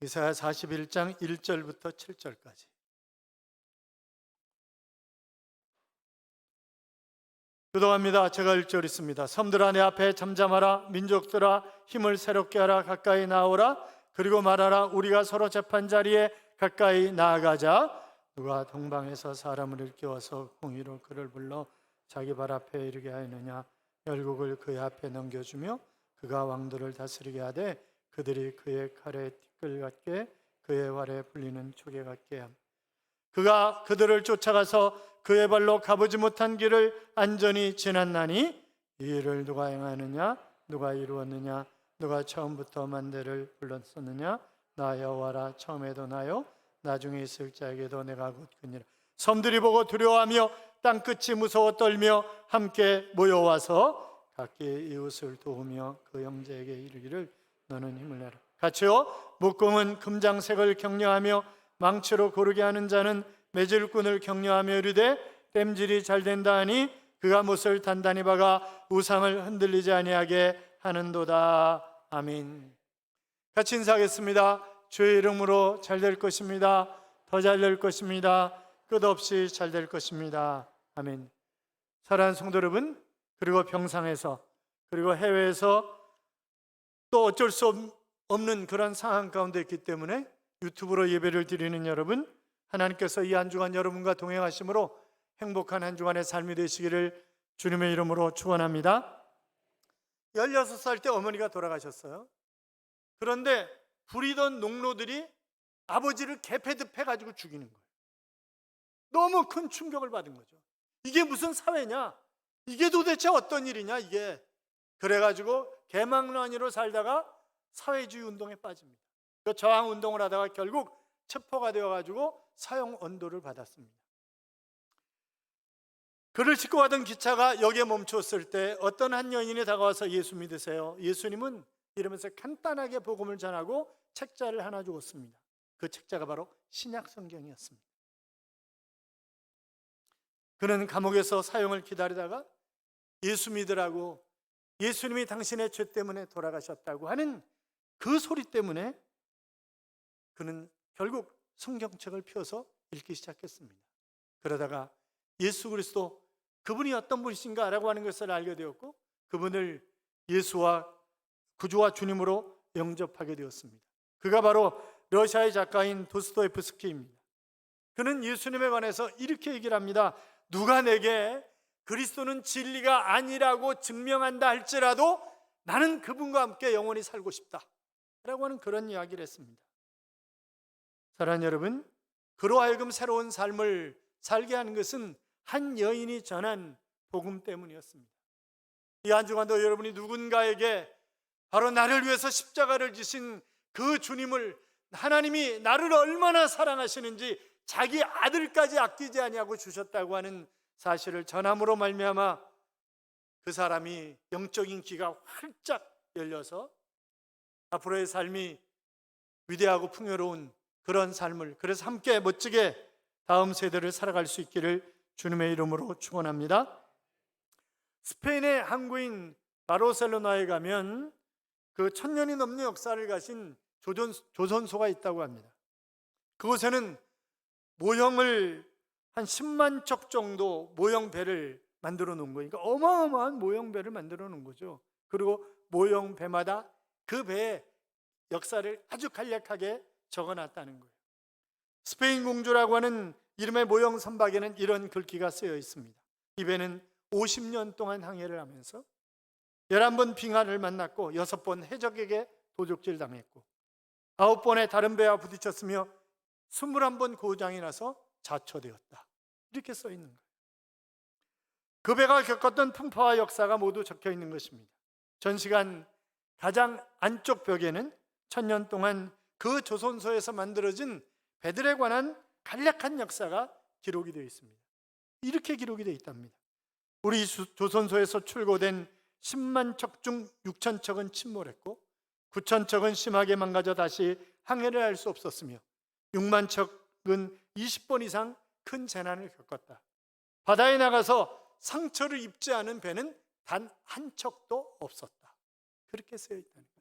이사야 41장 1절부터 7절까지. 교독합니다. 제가 1절 있습니다. 섬들아 내 앞에 잠잠하라. 민족들아 힘을 새롭게 하라. 가까이 나오라. 그리고 말하라. 우리가 서로 재판 자리에 가까이 나아가자. 누가 동방에서 사람을 일깨워서 공의로 그를 불러 자기 발 앞에 이르게 하였느냐. 열국을 그의 앞에 넘겨주며 그가 왕들을 다스리게 하되 그들이 그의 칼에 티끌 같게 그의 활에 불리는 초계 같게 함. 그가 그들을 쫓아가서 그의 발로 가보지 못한 길을 안전히 지났나니 이 일을 누가 행하느냐, 누가 이루었느냐, 누가 처음부터 만대를 불렀었느냐. 나 여호와라. 처음에도 나요 나중에 있을 자에게도 내가 곧 그니라. 섬들이 보고 두려워하며 땅끝이 무서워 떨며 함께 모여와서 각기 이웃을 도우며 그 형제에게 이르기를 너는 힘을 내라. 같이요. 목공은 금장색을 격려하며 망치로 고르게 하는 자는 매질꾼을 격려하며 이르되 땜질이 잘 된다 하니 그가 못을 단단히 박아 우상을 흔들리지 아니하게 하는도다. 아멘. 같이 인사하겠습니다. 주의 이름으로 잘 될 것입니다. 더 잘 될 것입니다. 끝없이 잘 될 것입니다. 아멘. 사랑하는 성도 여러분, 그리고 병상에서 그리고 해외에서 또 어쩔 수 없는 그런 상황 가운데 있기 때문에 유튜브로 예배를 드리는 여러분, 하나님께서 이 한 주간 여러분과 동행하심으로 행복한 한 주간의 삶이 되시기를 주님의 이름으로 축원합니다. 16살 때 어머니가 돌아가셨어요. 그런데 부리던 농노들이 아버지를 개패듭해가지고 죽이는 거예요. 너무 큰 충격을 받은 거죠. 이게 무슨 사회냐? 이게 도대체 어떤 일이냐 이게. 그래가지고 개망란이로 살다가 사회주의 운동에 빠집니다. 그 저항 운동을 하다가 결국 체포가 되어가지고 사형 언도를 받았습니다. 그를 싣고 가던 기차가 역에 멈췄을 때 어떤 한 여인이 다가와서 예수 믿으세요. 예수님은 이러면서 간단하게 복음을 전하고 책자를 하나 주었습니다. 그 책자가 바로 신약 성경이었습니다. 그는 감옥에서 사형을 기다리다가 예수 믿으라고, 예수님이 당신의 죄 때문에 돌아가셨다고 하는 그 소리 때문에 그는 결국 성경책을 펴서 읽기 시작했습니다. 그러다가 예수 그리스도, 그분이 어떤 분이신가 라고 하는 것을 알게 되었고 그분을 예수와 구주와 주님으로 영접하게 되었습니다. 그가 바로 러시아의 작가인 도스토옙스키입니다. 그는 예수님에 관해서 이렇게 얘기를 합니다. 누가 내게 그리스도는 진리가 아니라고 증명한다 할지라도 나는 그분과 함께 영원히 살고 싶다 라고 하는 그런 이야기를 했습니다. 사랑하는 여러분, 그로 하여금 새로운 삶을 살게 하는 것은 한 여인이 전한 복음 때문이었습니다. 이 한 주간도 여러분이 누군가에게 바로 나를 위해서 십자가를 지신 그 주님을, 하나님이 나를 얼마나 사랑하시는지 자기 아들까지 아끼지 아니하고 주셨다고 하는 사실을 전함으로 말미암아 그 사람이 영적인 귀가 활짝 열려서 앞으로의 삶이 위대하고 풍요로운 그런 삶을, 그래서 함께 멋지게 다음 세대를 살아갈 수 있기를 주님의 이름으로 축원합니다. 스페인의 항구인 바르셀로나에 가면 그 1000년이 넘는 역사를 가진 조선소가 있다고 합니다. 그곳에는 모형을 한 10만 척 정도 모형배를 만들어 놓은 거니까 어마어마한 모형배를 만들어 놓은 거죠. 그리고 모형배마다 그 배의 역사를 아주 간략하게 적어놨다는 거예요. 스페인 공주라고 하는 이름의 모형 선박에는 이런 글귀가 쓰여 있습니다. 이 배는 50년 동안 항해를 하면서 11번 빙하를 만났고 6번 해적에게 도적질 당했고 9번의 다른 배와 부딪혔으며 21번 고장이 나서 자초되었다. 이렇게 써 있는 거예요. 그 배가 겪었던 풍파와 역사가 모두 적혀 있는 것입니다. 전시관 가장 안쪽 벽에는 1000년 동안 그 조선소에서 만들어진 배들에 관한 간략한 역사가 기록이 되어 있습니다. 이렇게 기록이 되어 있답니다. 우리 조선소에서 출고된 10만 척 중 6천 척은 침몰했고 9천 척은 심하게 망가져 다시 항해를 할 수 없었으며 6만 척은 20번 이상 큰 재난을 겪었다. 바다에 나가서 상처를 입지 않은 배는 단 한 척도 없었다. 그렇게 쓰여 있다는 거예요.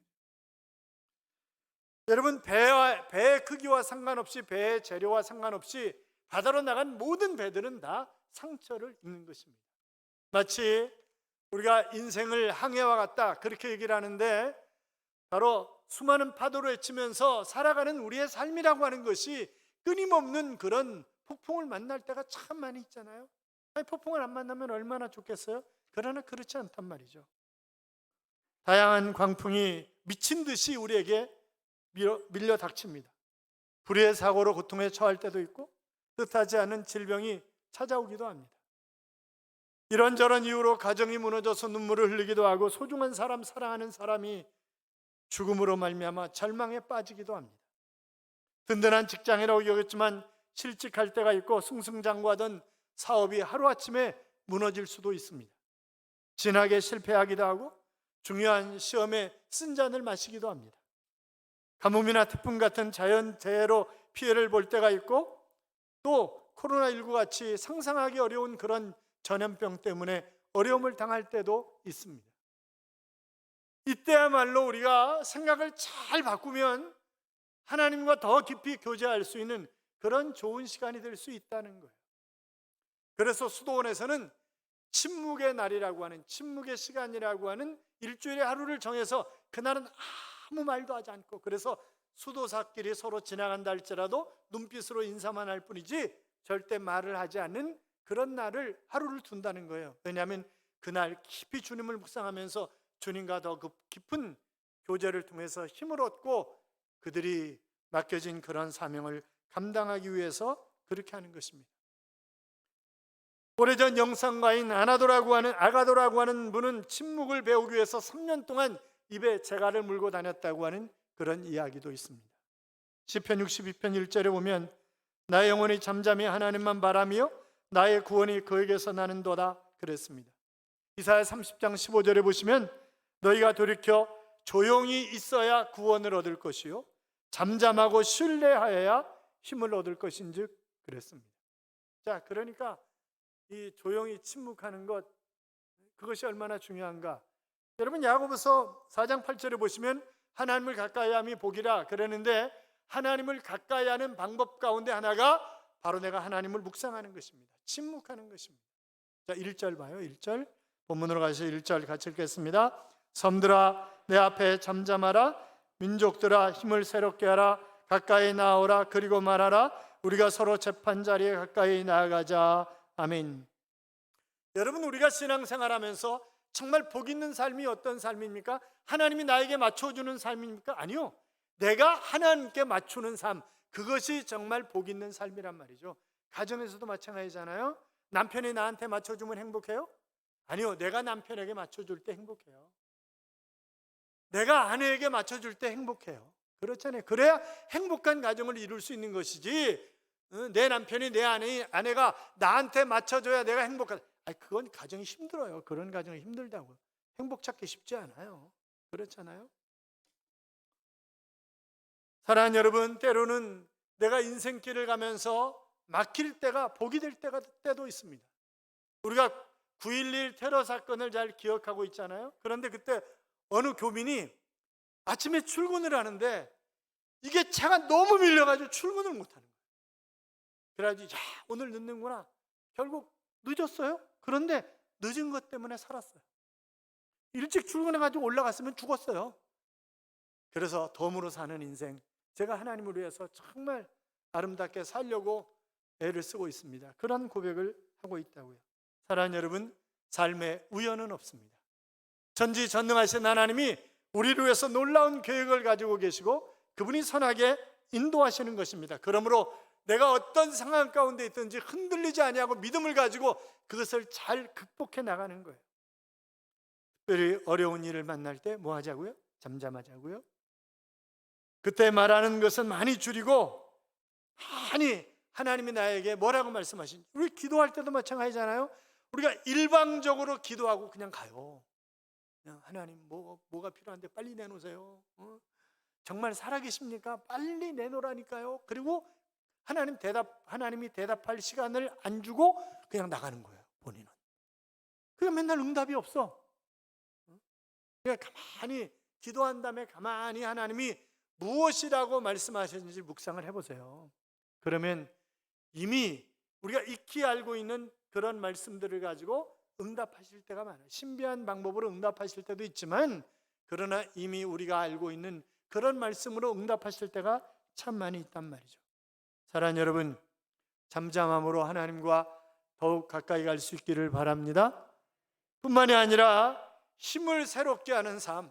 여러분, 배의 크기와 상관없이, 배의 재료와 상관없이 바다로 나간 모든 배들은 다 상처를 입는 것입니다. 마치 우리가 인생을 항해와 같다 그렇게 얘기를 하는데, 바로 수많은 파도를 헤치면서 살아가는 우리의 삶이라고 하는 것이 끊임없는 그런 폭풍을 만날 때가 참 많이 있잖아요. 아니, 폭풍을 안 만나면 얼마나 좋겠어요? 그러나 그렇지 않단 말이죠. 다양한 광풍이 미친 듯이 우리에게 밀려 닥칩니다. 불의의 사고로 고통에 처할 때도 있고, 뜻하지 않은 질병이 찾아오기도 합니다. 이런저런 이유로 가정이 무너져서 눈물을 흘리기도 하고, 소중한 사람, 사랑하는 사람이 죽음으로 말미암아 절망에 빠지기도 합니다. 든든한 직장이라고 여겼지만 실직할 때가 있고, 승승장구하던 사업이 하루아침에 무너질 수도 있습니다. 진하게 실패하기도 하고, 중요한 시험에 쓴잔을 마시기도 합니다. 가뭄이나 태풍 같은 자연재해로 피해를 볼 때가 있고, 또 코로나19 같이 상상하기 어려운 그런 전염병 때문에 어려움을 당할 때도 있습니다. 이때야말로 우리가 생각을 잘 바꾸면 하나님과 더 깊이 교제할 수 있는 그런 좋은 시간이 될 수 있다는 거예요. 그래서 수도원에서는 침묵의 날이라고 하는, 침묵의 시간이라고 하는 일주일에 하루를 정해서 그날은 아무 말도 하지 않고, 그래서 수도사끼리 서로 지나간다 할지라도 눈빛으로 인사만 할 뿐이지 절대 말을 하지 않는 그런 날을, 하루를 둔다는 거예요. 왜냐하면 그날 깊이 주님을 묵상하면서 주님과 더 깊은 교제를 통해서 힘을 얻고 그들이 맡겨진 그런 사명을 감당하기 위해서 그렇게 하는 것입니다. 오래전 영상가인 아가도라고 하는 분은 침묵을 배우기 위해서 3년 동안 입에 재갈을 물고 다녔다고 하는 그런 이야기도 있습니다. 시편 62편 1절에 보면, 나의 영혼이 잠잠히 하나님만 바라며 나의 구원이 그에게서 나는도다 그랬습니다. 이사야 30장 15절에 보시면, 너희가 돌이켜 조용히 있어야 구원을 얻을 것이요 잠잠하고 신뢰하여야 힘을 얻을 것인즉 그랬습니다. 자, 그러니까 이 조용히 침묵하는 것, 그것이 얼마나 중요한가. 여러분, 야고보서 4장 8절에 보시면 하나님을 가까이 함이 복이라 그러는데, 하나님을 가까이 하는 방법 가운데 하나가 바로 내가 하나님을 묵상하는 것입니다. 침묵하는 것입니다. 자, 1절 봐요. 1절 본문으로 가서 1절 같이 읽겠습니다. 섬들아 내 앞에 잠잠하라, 민족들아 힘을 새롭게 하라, 가까이 나오라, 그리고 말하라, 우리가 서로 재판 자리에 가까이 나아가자. 아멘. 여러분, 우리가 신앙생활하면서 정말 복 있는 삶이 어떤 삶입니까? 하나님이 나에게 맞춰주는 삶입니까? 아니요. 내가 하나님께 맞추는 삶, 그것이 정말 복 있는 삶이란 말이죠. 가정에서도 마찬가지잖아요. 남편이 나한테 맞춰주면 행복해요? 아니요. 내가 남편에게 맞춰줄 때 행복해요. 내가 아내에게 맞춰줄 때 행복해요. 그렇잖아요. 그래야 행복한 가정을 이룰 수 있는 것이지, 내 남편이, 내 아내가 나한테 맞춰줘야 내가 행복하다. 그건 가정이 힘들어요. 그런 가정이 힘들다고. 행복 찾기 쉽지 않아요. 그렇잖아요. 사랑하는 여러분, 때로는 내가 인생길을 가면서 막힐 때가 복이 될 때도 있습니다. 우리가 9.11 테러 사건을 잘 기억하고 있잖아요. 그런데 그때 어느 교민이 아침에 출근을 하는데 이게 차가 너무 밀려가지고 출근을 못하는 거예요. 그래가지고 오늘 늦는구나. 결국 늦었어요. 그런데 늦은 것 때문에 살았어요. 일찍 출근해가지고 올라갔으면 죽었어요. 그래서 덤으로 사는 인생, 제가 하나님을 위해서 정말 아름답게 살려고 애를 쓰고 있습니다. 그런 고백을 하고 있다고요. 사랑하는 여러분, 삶에 우연은 없습니다. 전지전능하신 하나님이 우리를 위해서 놀라운 계획을 가지고 계시고 그분이 선하게 인도하시는 것입니다. 그러므로 내가 어떤 상황 가운데 있든지 흔들리지 아니하고 믿음을 가지고 그것을 잘 극복해 나가는 거예요. 특별히 어려운 일을 만날 때 뭐 하자고요? 잠잠하자고요. 그때 말하는 것은 많이 줄이고, 많이 하나님이 나에게 뭐라고 말씀하신, 우리 기도할 때도 마찬가지잖아요. 우리가 일방적으로 기도하고 그냥 가요. 그냥 하나님 뭐가 필요한데 빨리 내놓으세요. 정말 살아계십니까? 빨리 내놓으라니까요. 그리고 하나님이 대답할 시간을 안 주고 그냥 나가는 거예요. 본인은. 그냥 맨날 응답이 없어. 그냥 가만히 기도한 다음에 가만히 하나님이 무엇이라고 말씀하셨는지 묵상을 해보세요. 그러면 이미 우리가 익히 알고 있는 그런 말씀들을 가지고 응답하실 때가 많아요. 신비한 방법으로 응답하실 때도 있지만, 그러나 이미 우리가 알고 있는 그런 말씀으로 응답하실 때가 참 많이 있단 말이죠. 사랑하는 여러분, 잠잠함으로 하나님과 더욱 가까이 갈 수 있기를 바랍니다. 뿐만이 아니라 힘을 새롭게 하는 삶,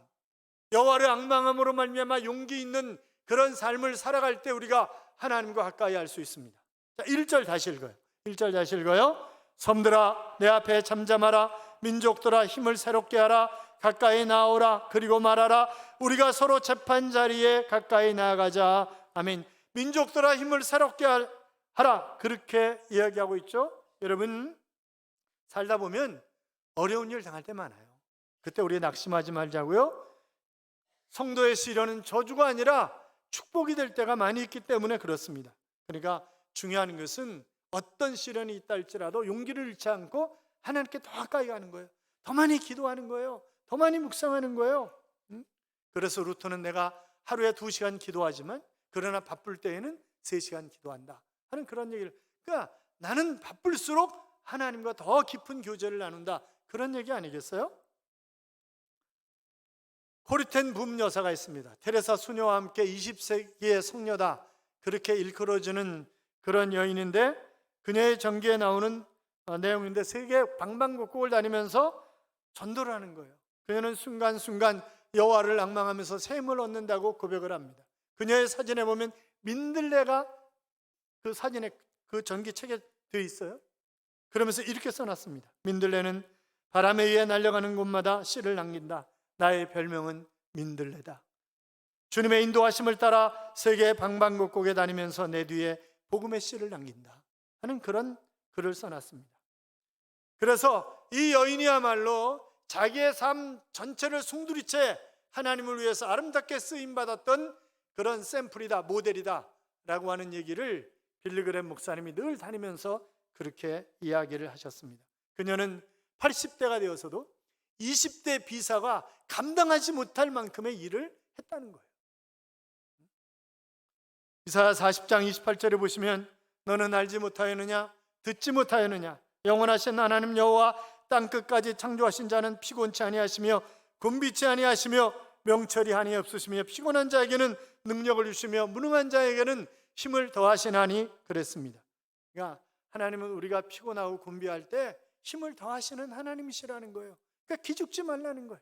여호와를 앙망함으로 말미암아 용기 있는 그런 삶을 살아갈 때 우리가 하나님과 가까이 할 수 있습니다. 자, 1절 다시 읽어요. 1절 다시 읽어요. 섬들아 내 앞에 잠잠하라. 민족들아 힘을 새롭게 하라. 가까이 나오라. 그리고 말하라. 우리가 서로 재판 자리에 가까이 나아가자. 아멘. 민족들아 힘을 새롭게 하라. 그렇게 이야기하고 있죠. 여러분, 살다 보면 어려운 일 당할 때 많아요. 그때 우리 낙심하지 말자고요. 성도에서 이러는 저주가 아니라 축복이 될 때가 많이 있기 때문에 그렇습니다. 그러니까 중요한 것은 어떤 시련이 있다 할지라도 용기를 잃지 않고 하나님께 더 가까이 가는 거예요. 더 많이 기도하는 거예요. 더 많이 묵상하는 거예요. 그래서 루터는 내가 하루에 2시간 기도하지만 그러나 바쁠 때에는 3시간 기도한다 하는 그런 얘기를, 그러니까 나는 바쁠수록 하나님과 더 깊은 교제를 나눈다, 그런 얘기 아니겠어요? 코르텐 붐 여사가 있습니다. 테레사 수녀와 함께 20세기의 성녀다 그렇게 일컬어주는 그런 여인인데, 그녀의 전기에 나오는 내용인데 세계 방방곡곡을 다니면서 전도를 하는 거예요. 그녀는 순간순간 여호와를 앙망하면서 샘을 얻는다고 고백을 합니다. 그녀의 사진에 보면 민들레가 그 사진에 그 전기책에 되어 있어요. 그러면서 이렇게 써놨습니다. 민들레는 바람에 의해 날려가는 곳마다 씨를 남긴다. 나의 별명은 민들레다. 주님의 인도하심을 따라 세계 방방곡곡에 다니면서 내 뒤에 복음의 씨를 남긴다 하는 그런 글을 써놨습니다. 그래서 이 여인이야말로 자기의 삶 전체를 숭두리째 하나님을 위해서 아름답게 쓰임받았던 그런 샘플이다, 모델이다 라고 하는 얘기를 빌리그램 목사님이 늘 다니면서 그렇게 이야기를 하셨습니다. 그녀는 80대가 되어서도 20대 비사가 감당하지 못할 만큼의 일을 했다는 거예요. 이사야 40장 28절에 보시면 너는 알지 못하였느냐, 듣지 못하였느냐, 영원하신 하나님 여호와 땅끝까지 창조하신 자는 피곤치 아니하시며 곤비치 아니하시며 명철이 한이 없으시며 피곤한 자에게는 능력을 주시며 무능한 자에게는 힘을 더하시나니 그랬습니다. 그러니까 하나님은 우리가 피곤하고 곤비할 때 힘을 더하시는 하나님이시라는 거예요. 그러니까 기죽지 말라는 거예요.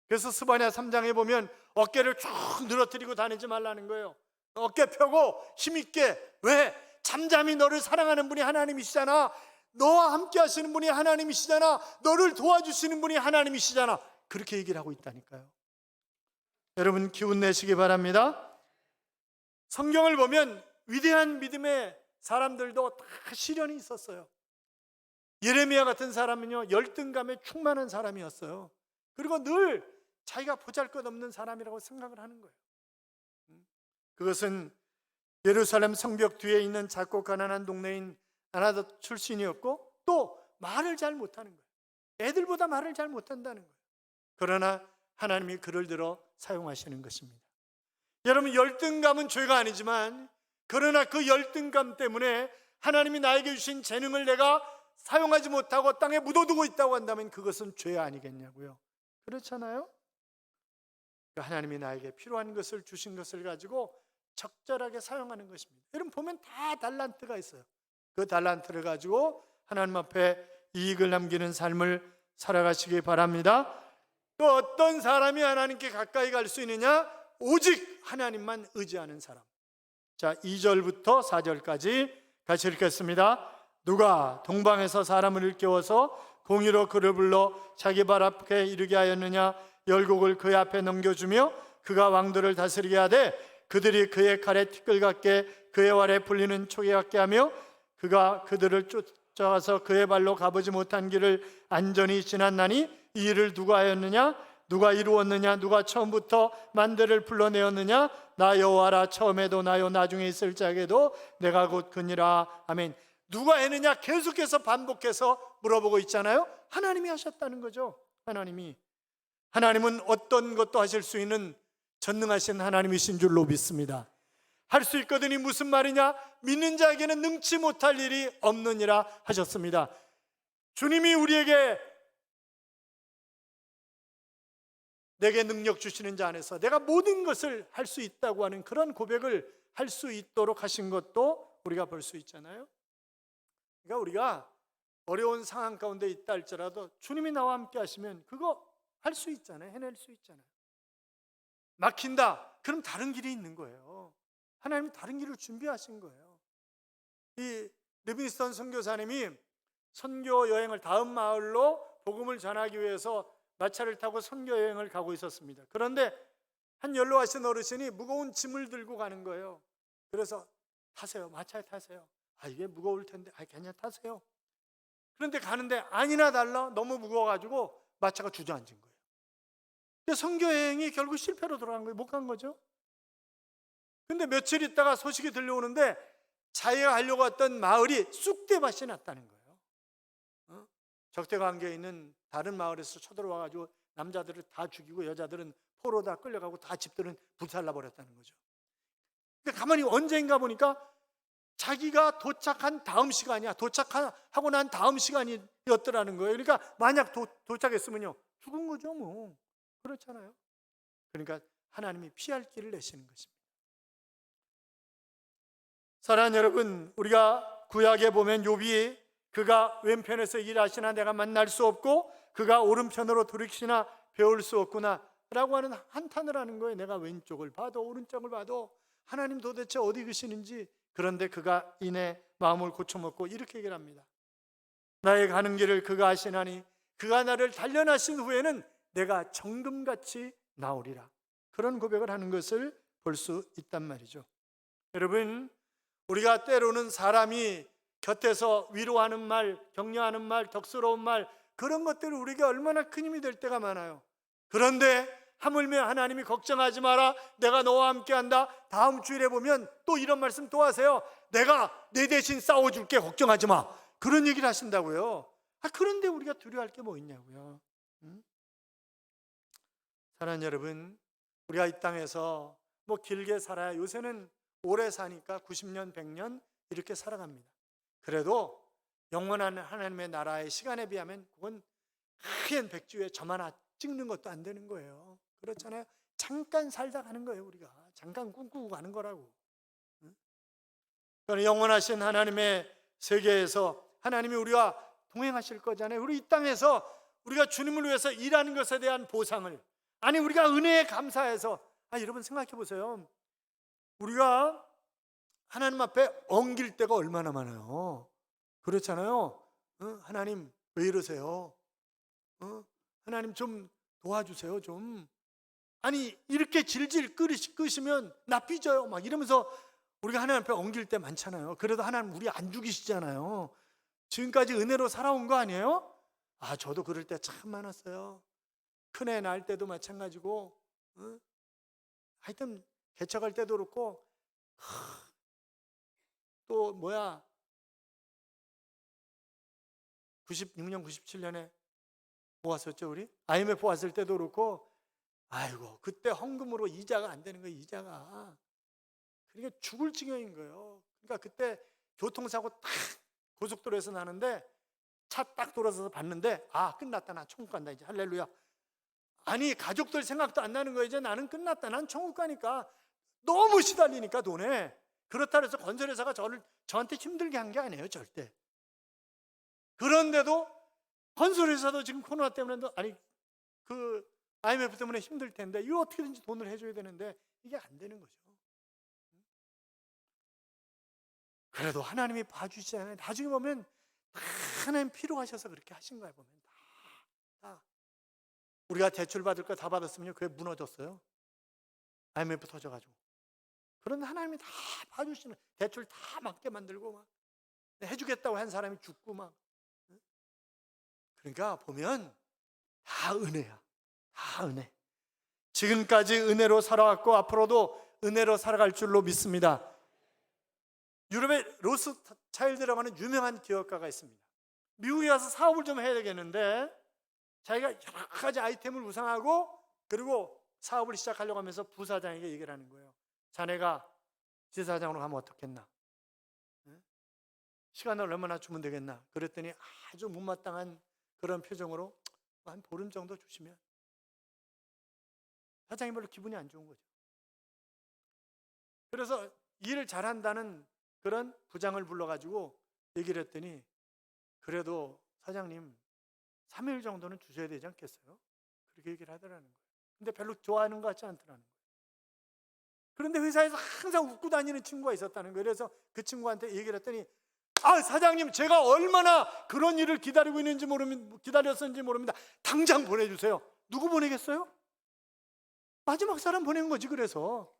그래서 스바냐 3장에 보면 어깨를 쭉 늘어뜨리고 다니지 말라는 거예요. 어깨 펴고 힘있게, 왜? 잠잠히 너를 사랑하는 분이 하나님이시잖아. 너와 함께 하시는 분이 하나님이시잖아. 너를 도와주시는 분이 하나님이시잖아. 그렇게 얘기를 하고 있다니까요. 여러분 기운 내시기 바랍니다. 성경을 보면 위대한 믿음의 사람들도 다 시련이 있었어요. 예레미야 같은 사람은요, 열등감에 충만한 사람이었어요. 그리고 늘 자기가 보잘것없는 사람이라고 생각을 하는 거예요. 그것은 예루살렘 성벽 뒤에 있는 작고 가난한 동네인 아나덧 출신이었고, 또 말을 잘 못하는 거예요. 애들보다 말을 잘 못한다는 거예요. 그러나 하나님이 그를 들어 사용하시는 것입니다. 여러분, 열등감은 죄가 아니지만, 그러나 그 열등감 때문에 하나님이 나에게 주신 재능을 내가 사용하지 못하고 땅에 묻어두고 있다고 한다면 그것은 죄 아니겠냐고요. 그렇잖아요? 하나님이 나에게 필요한 것을 주신 것을 가지고 적절하게 사용하는 것입니다. 여러분 보면 다 달란트가 있어요. 그 달란트를 가지고 하나님 앞에 이익을 남기는 삶을 살아가시기 바랍니다. 또 어떤 사람이 하나님께 가까이 갈 수 있느냐? 오직 하나님만 의지하는 사람. 자, 2절부터 4절까지 같이 읽겠습니다. 누가 동방에서 사람을 일깨워서 공의로 그를 불러 자기 발 앞에 이르게 하였느냐? 열국을 그의 앞에 넘겨주며 그가 왕들을 다스리게 하되 그들이 그의 칼에 티끌 같게 그의 활에 풀리는 초계 같게 하며 그가 그들을 쫓아가서 그의 발로 가보지 못한 길을 안전히 지났나니 이 일을 누가 하였느냐? 누가 이루었느냐? 누가 처음부터 만대를 불러내었느냐? 나 여호와라. 처음에도 나요 나중에 있을 자에게도 내가 곧 그니라. 아멘. 누가 했느냐? 계속해서 반복해서 물어보고 있잖아요. 하나님이 하셨다는 거죠. 하나님은 어떤 것도 하실 수 있는 전능하신 하나님이신 줄로 믿습니다. 할 수 있거든이 무슨 말이냐? 믿는 자에게는 능치 못할 일이 없느니라 하셨습니다. 주님이 우리에게 내게 능력 주시는 자 안에서 내가 모든 것을 할 수 있다고 하는 그런 고백을 할 수 있도록 하신 것도 우리가 볼 수 있잖아요. 그러니까 우리가 어려운 상황 가운데 있다 할지라도 주님이 나와 함께 하시면 그거 할 수 있잖아요. 해낼 수 있잖아요. 막힌다. 그럼 다른 길이 있는 거예요. 하나님이 다른 길을 준비하신 거예요. 이 리빙스턴 선교사님이 선교 여행을 다음 마을로 복음을 전하기 위해서 마차를 타고 선교 여행을 가고 있었습니다. 그런데 한 연로하신 어르신이 무거운 짐을 들고 가는 거예요. 그래서 타세요. 마차에 타세요. 이게 무거울 텐데 그냥 타세요. 그런데 가는데 아니나 달라 너무 무거워가지고 마차가 주저앉은 거예요. 근데 선교 여행이 결국 실패로 돌아간 거예요. 못 간 거죠. 근데 며칠 있다가 소식이 들려오는데 자기가 가려고 했던 마을이 쑥대밭이 났다는 거예요. 적대관계에 있는 다른 마을에서 쳐들어와가지고 남자들을 다 죽이고 여자들은 포로 다 끌려가고 다 집들은 불살라 버렸다는 거죠. 근데 가만히 언제인가 보니까 자기가 도착한 다음 시간이야. 도착하고 난 다음 시간이었더라는 거예요. 그러니까 만약 도착했으면요 죽은 거죠 뭐. 그렇잖아요. 그러니까 하나님이 피할 길을 내시는 것입니다. 사랑하는 여러분, 우리가 구약에 보면 욥이 그가 왼편에서 일하시나 내가 만날 수 없고 그가 오른편으로 돌이키나 배울 수 없구나 라고 하는 한탄을 하는 거예요. 내가 왼쪽을 봐도 오른쪽을 봐도 하나님 도대체 어디 계시는지. 그런데 그가 이내 마음을 고쳐먹고 이렇게 얘기를 합니다. 나의 가는 길을 그가 아시나니 그가 나를 단련하신 후에는 내가 정금같이 나오리라. 그런 고백을 하는 것을 볼 수 있단 말이죠. 여러분, 우리가 때로는 사람이 곁에서 위로하는 말, 격려하는 말, 덕스러운 말, 그런 것들이 우리에게 얼마나 큰 힘이 될 때가 많아요. 그런데 하물며 하나님이 걱정하지 마라, 내가 너와 함께한다. 다음 주일에 보면 또 이런 말씀 또 하세요. 내가 내 대신 싸워줄게, 걱정하지 마. 그런 얘기를 하신다고요. 그런데 우리가 두려워할 게 뭐 있냐고요. 사랑하는 여러분, 우리가 이 땅에서 뭐 길게 살아야, 요새는 오래 사니까 90년, 100년 이렇게 살아갑니다. 그래도 영원한 하나님의 나라의 시간에 비하면 그건 하얀 백주에 점 하나 찍는 것도 안 되는 거예요. 그렇잖아요. 잠깐 살다 가는 거예요. 우리가 잠깐 꿈꾸고 가는 거라고. 그러나 영원하신 하나님의 세계에서 하나님이 우리와 동행하실 거잖아요. 우리 이 땅에서 우리가 주님을 위해서 일하는 것에 대한 보상을, 아니 우리가 은혜에 감사해서, 여러분 생각해 보세요. 우리가 하나님 앞에 엉길 때가 얼마나 많아요. 그렇잖아요. 하나님 왜 이러세요? 하나님 좀 도와주세요 좀. 아니 이렇게 질질 끄시면 나 삐져요 막 이러면서 우리가 하나님 앞에 엉길 때 많잖아요. 그래도 하나님 우리 안 죽이시잖아요. 지금까지 은혜로 살아온 거 아니에요? 저도 그럴 때 참 많았어요. 큰애 낳을 때도 마찬가지고, 하여튼 개척할 때도 그렇고, 또 96년 97년에 뭐 왔었죠 우리? IMF 왔을 때도 그렇고, 아이고 그때 헌금으로 이자가 안 되는 거예요. 이자가. 그러니까 죽을 지경인 거예요. 그러니까 그때 교통사고 딱 고속도로에서 나는데 차 딱 돌아서서 봤는데 끝났다, 나 천국 간다 이제, 할렐루야. 아니 가족들 생각도 안 나는 거예요. 이제 나는 끝났다, 난 천국 가니까. 너무 시달리니까 돈에. 그렇다 해서 건설회사가 저한테 힘들게 한 게 아니에요 절대. 그런데도 건설회사도 지금 코로나 때문에 그 IMF 때문에 힘들 텐데 이거 어떻게든지 돈을 해줘야 되는데 이게 안 되는 거죠. 그래도 하나님이 봐주시잖아요. 나중에 보면 하나님 필요하셔서 그렇게 하신 거야. 보면 다 우리가 대출 받을 거 다 받았으면 그게 무너졌어요. IMF 터져가지고. 그런데 하나님이 다 봐주시는, 대출 다 막게 만들고 막 해주겠다고 한 사람이 죽고 막. 그러니까 보면 다 은혜야. 다 은혜. 지금까지 은혜로 살아왔고 앞으로도 은혜로 살아갈 줄로 믿습니다. 유럽의 로스차일드라고 하는 유명한 기업가가 있습니다. 미국에 가서 사업을 좀 해야 되겠는데 자기가 여러 가지 아이템을 우상하고 그리고 사업을 시작하려고 하면서 부사장에게 얘기를 하는 거예요. 자네가 지사장으로 가면 어떻겠나? 시간을 얼마나 주면 되겠나? 그랬더니 아주 못마땅한 그런 표정으로 한 보름 정도 주시면, 사장이 별로 기분이 안 좋은 거죠. 그래서 일을 잘한다는 그런 부장을 불러가지고 얘기를 했더니, 그래도 사장님 3일 정도는 주셔야 되지 않겠어요? 그렇게 얘기를 하더라는 거예요. 근데 별로 좋아하는 것 같지 않더라는 거예요. 그런데 회사에서 항상 웃고 다니는 친구가 있었다는 거예요. 그래서 그 친구한테 얘기를 했더니, 사장님, 제가 얼마나 그런 일을 기다렸는지 모릅니다. 당장 보내주세요. 누구 보내겠어요? 마지막 사람 보낸 거지. 그래서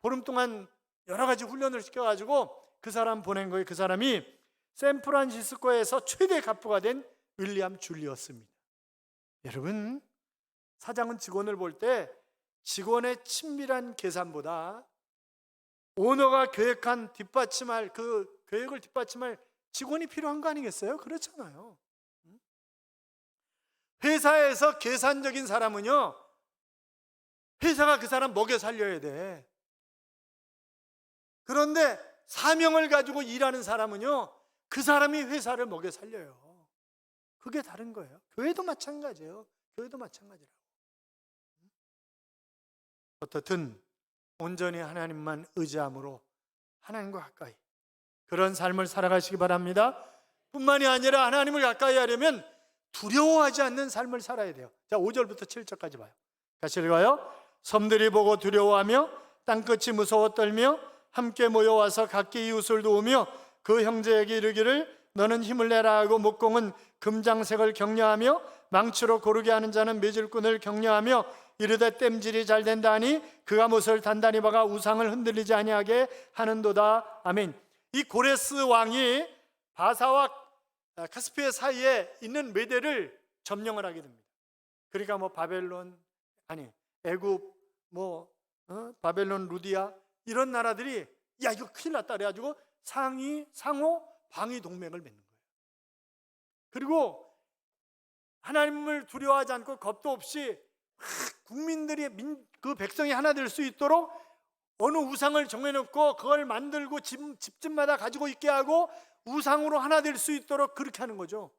보름 동안 여러 가지 훈련을 시켜가지고 그 사람 보낸 거예요. 그 사람이 샌프란시스코에서 최대 갑부가 된 윌리엄 줄리였습니다. 여러분, 사장은 직원을 볼 때 직원의 친밀한 계산보다 오너가 계획한 뒷받침할 그 계획을 뒷받침할 직원이 필요한 거 아니겠어요? 그렇잖아요. 회사에서 계산적인 사람은요, 회사가 그 사람 먹여 살려야 돼. 그런데 사명을 가지고 일하는 사람은요, 그 사람이 회사를 먹여 살려요. 그게 다른 거예요. 교회도 마찬가지예요. 교회도 마찬가지라고. 어떻든 온전히 하나님만 의지함으로 하나님과 가까이, 그런 삶을 살아가시기 바랍니다. 뿐만이 아니라 하나님을 가까이 하려면 두려워하지 않는 삶을 살아야 돼요. 자, 5절부터 7절까지 봐요. 같이 읽어요. 섬들이 보고 두려워하며 땅끝이 무서워 떨며 함께 모여와서 각기 이웃을 도우며 그 형제에게 이르기를 너는 힘을 내라 하고, 목공은 금장색을 격려하며 망치로 고르게 하는 자는 매질꾼을 격려하며 이르되 땜질이 잘 된다 하니 그가 못을 단단히 박아 우상을 흔들리지 아니하게 하는도다. 아멘. 이 고레스 왕이 바사와 카스피해 사이에 있는 메대를 점령을 하게 됩니다. 그러니까 바벨론, 애굽, 바벨론, 루디아 이런 나라들이 야 이거 큰일 났다 그래가지고 상호 방위 동맹을 맺는 거예요. 그리고 하나님을 두려워하지 않고 겁도 없이 국민들이 그 백성이 하나 될 수 있도록 어느 우상을 정해놓고 그걸 만들고 집집마다 가지고 있게 하고 우상으로 하나 될 수 있도록 그렇게 하는 거죠.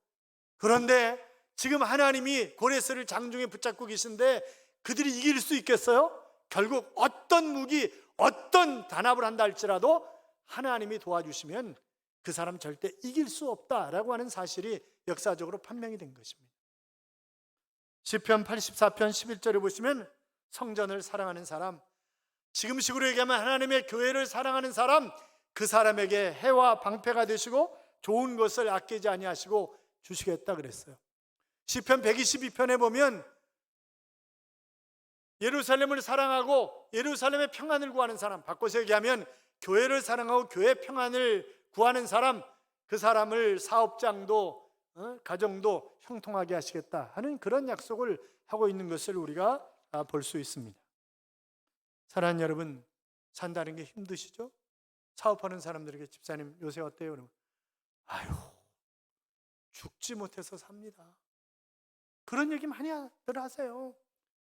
그런데 지금 하나님이 고레스를 장중에 붙잡고 계신데 그들이 이길 수 있겠어요? 결국 어떤 무기, 어떤 단합을 한다 할지라도 하나님이 도와주시면 그 사람 절대 이길 수 없다라고 하는 사실이 역사적으로 판명이 된 것입니다. 시편 84편 11절에 보시면 성전을 사랑하는 사람, 지금 식으로 얘기하면 하나님의 교회를 사랑하는 사람, 그 사람에게 해와 방패가 되시고 좋은 것을 아끼지 아니하시고 주시겠다 그랬어요. 시편 122편에 보면 예루살렘을 사랑하고 예루살렘의 평안을 구하는 사람, 바꿔서 얘기하면 교회를 사랑하고 교회 평안을 구하는 사람, 그 사람을 사업장도 가정도 형통하게 하시겠다 하는 그런 약속을 하고 있는 것을 우리가 볼 수 있습니다. 사랑하는 여러분, 산다는 게 힘드시죠? 사업하는 사람들에게 집사님 요새 어때요? 그러면 아유 죽지 못해서 삽니다. 그런 얘기 많이들 하세요.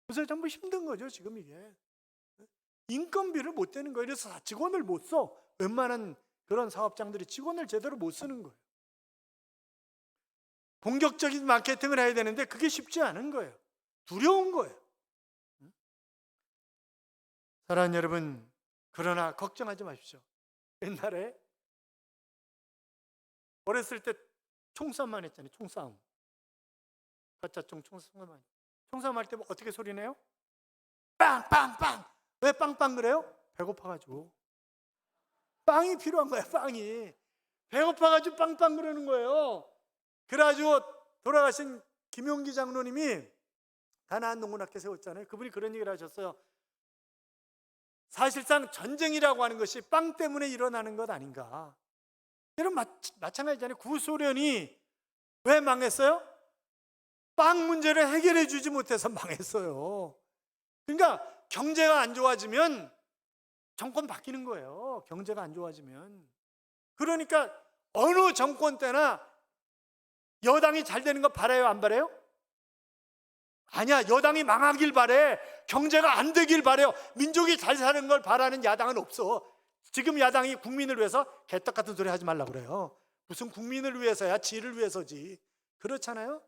그래서 전부 힘든 거죠. 지금 이게 인건비를 못 대는 거예요. 그래서 직원을 못 써. 웬만한 그런 사업장들이 직원을 제대로 못 쓰는 거예요. 공격적인 마케팅을 해야 되는데 그게 쉽지 않은 거예요. 두려운 거예요. 사랑하는 여러분, 그러나 걱정하지 마십시오. 옛날에 어렸을 때 총싸움만 했잖아요. 총싸움. 가짜총 총싸움만. 총싸움 할 때 어떻게 소리 내요? 빵빵빵. 왜 빵빵 그래요? 배고파가지고. 빵이 필요한 거야. 빵이 배고파가지고 빵빵 그러는 거예요. 그래가지고 돌아가신 김용기 장로님이 가나안 농군학교 세웠잖아요. 그분이 그런 얘기를 하셨어요. 사실상 전쟁이라고 하는 것이 빵 때문에 일어나는 것 아닌가. 여러분 마찬가지잖아요. 구소련이 왜 망했어요? 빵 문제를 해결해 주지 못해서 망했어요. 그러니까 경제가 안 좋아지면 정권 바뀌는 거예요. 경제가 안 좋아지면. 그러니까 어느 정권 때나 여당이 잘 되는 거 바라요, 안 바라요? 아니야, 여당이 망하길 바래, 경제가 안 되길 바래요, 민족이 잘 사는 걸 바라는 야당은 없어. 지금 야당이 국민을 위해서 개떡 같은 소리 하지 말라고 그래요. 무슨 국민을 위해서야, 지를 위해서지. 그렇잖아요.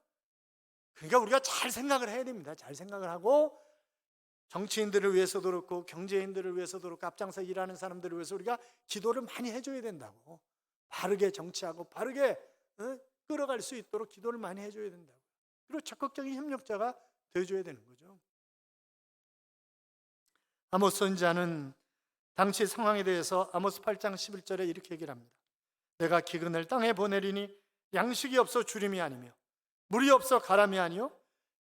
그러니까 우리가 잘 생각을 해야 됩니다. 잘 생각을 하고 정치인들을 위해서도 그렇고 경제인들을 위해서도 그렇고 앞장서 일하는 사람들을 위해서 우리가 기도를 많이 해줘야 된다고. 바르게 정치하고 바르게 끌어갈 수 있도록 기도를 많이 해줘야 된다고. 그리고 적극적인 협력자가 되어줘야 되는 거죠. 아모스 선지자는 당시 상황에 대해서 아모스 8장 11절에 이렇게 얘기를 합니다. 내가 기근을 땅에 보내리니 양식이 없어 주림이 아니며 물이 없어 가람이 아니요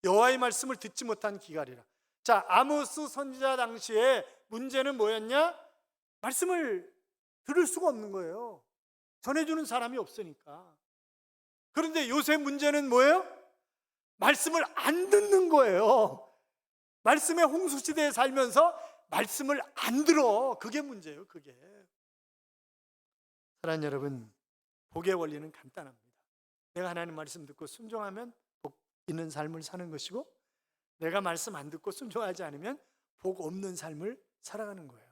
여호와의 말씀을 듣지 못한 기갈이라. 자, 아모스 선지자 당시에 문제는 뭐였냐? 말씀을 들을 수가 없는 거예요. 전해주는 사람이 없으니까. 그런데 요새 문제는 뭐예요? 말씀을 안 듣는 거예요. 말씀의 홍수시대에 살면서 말씀을 안 들어. 그게 문제예요. 그게. 사랑하는 여러분, 복의 원리는 간단합니다. 내가 하나님 말씀 듣고 순종하면 복 있는 삶을 사는 것이고, 내가 말씀 안 듣고 순종하지 않으면 복 없는 삶을 살아가는 거예요.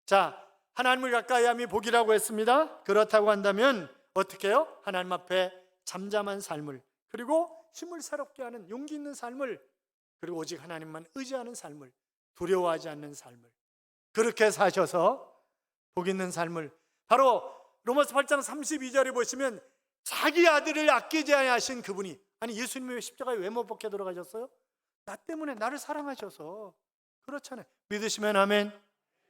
자, 하나님을 가까이 함이 복이라고 했습니다. 그렇다고 한다면 어떻게 해요? 하나님 앞에 잠잠한 삶을, 그리고 힘을 새롭게 하는 용기 있는 삶을, 그리고 오직 하나님만 의지하는 삶을, 두려워하지 않는 삶을, 그렇게 사셔서 복 있는 삶을, 바로 로마서 8장 32절에 보시면 자기 아들을 아끼지 아니하신 그분이, 아니 예수님이 십자가에 왜 못 박혀 돌아가셨어요? 나 때문에, 나를 사랑하셔서. 그렇잖아요. 믿으시면 아멘.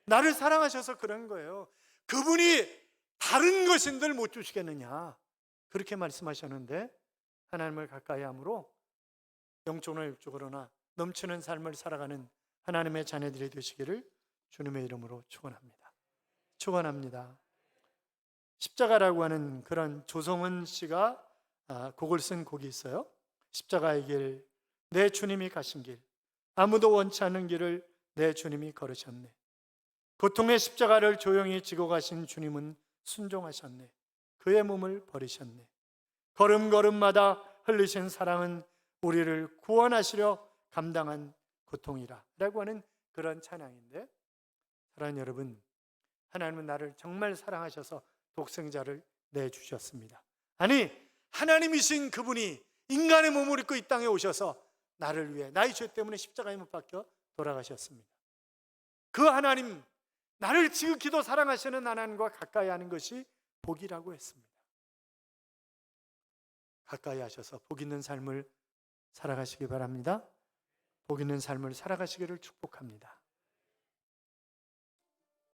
나를 사랑하셔서 그런 거예요. 그분이 다른 것인들 못 주시겠느냐, 그렇게 말씀하셨는데, 하나님을 가까이 함으로 영적으로나 육적으로나 넘치는 삶을 살아가는 하나님의 자녀들이 되시기를 주님의 이름으로 축원합니다. 축원합니다. 십자가라고 하는 그런 조성은 씨가 곡을 쓴 곡이 있어요. 십자가의 길, 내 주님이 가신 길, 아무도 원치 않는 길을 내 주님이 걸으셨네. 고통의 십자가를 조용히 지고 가신 주님은 순종하셨네. 그의 몸을 버리셨네. 걸음걸음마다 흘리신 사랑은 우리를 구원하시려 감당한 고통이라 라고 하는 그런 찬양인데, 사랑하는 여러분, 하나님은 나를 정말 사랑하셔서 독생자를 내주셨습니다. 아니, 하나님이신 그분이 인간의 몸을 입고 이 땅에 오셔서 나를 위해, 나의 죄 때문에 십자가에 못 박혀 돌아가셨습니다. 그 하나님, 나를 지극히도 사랑하시는 하나님과 가까이 하는 것이 복이라고 했습니다. 가까이 하셔서 복 있는 삶을 살아가시기 바랍니다. 복 있는 삶을 살아가시기를 축복합니다.